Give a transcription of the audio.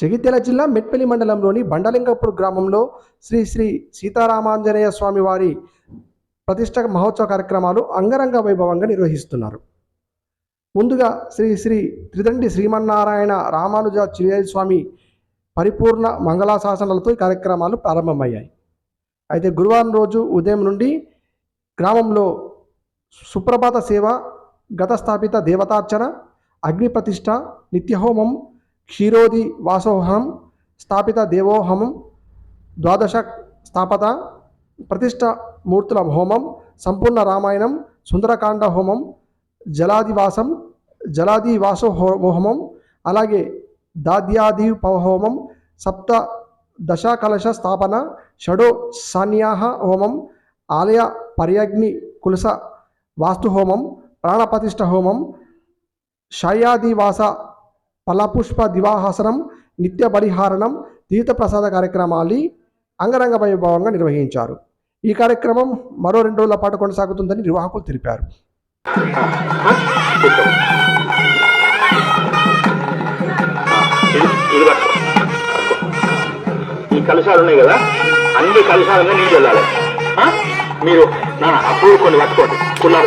జగిత్యాల జిల్లా మెట్పల్లి మండలంలోని బండలింగపూర్ గ్రామంలో శ్రీ శ్రీ సీతారామాంజనేయ స్వామి వారి ప్రతిష్ట మహోత్సవ కార్యక్రమాలు అంగరంగ వైభవంగా నిర్వహిస్తున్నారు. ముందుగా శ్రీ శ్రీ త్రిదండి శ్రీమన్నారాయణ రామానుజ చిన్నయ్య స్వామి పరిపూర్ణ మంగళాశాసనాలతో ఈ కార్యక్రమాలు ప్రారంభమయ్యాయి. అయితే గురువారం రోజు ఉదయం నుండి గ్రామంలో సుప్రభాత సేవ, గతస్థాపిత దేవతార్చన, అగ్ని ప్రతిష్ట, నిత్యహోమం, క్షీరోది వాసోహం, స్థాపిత దేవోహమం, ద్వాదశ స్థాపత, ప్రతిష్ట మూర్తుల హోమం, సంపూర్ణ రామాయణం, సుందరకాండ హోమం, జలాది వాసో హోమం, అలాగే దాద్యాది హోమం, సప్త దశాకలశ స్థాపన, షడో సాన్యాహ హోమం, ఆలయ పర్యగ్ని కులస వాస్తు హోమం, ప్రాణప్రతిష్ఠ హోమం, శయాదివాస ఫలపుష్ప దివాహాసనం, నిత్య బలిహారణం, తీర్థప్రసాద కార్యక్రమాలు అంగరంగ వైభవంగా నిర్వహించారు. ఈ కార్యక్రమం మరో 2 రోజుల పాటు కొనసాగుతుందని నిర్వాహకులు తెలిపారు. ఈ కలశాలు ఉన్నాయి కదా, అన్ని కలశాలుగా నీళ్ళు వెళ్ళాలి. మీరు అప్పుడు కొన్ని పట్టుకోండి, కుల్లా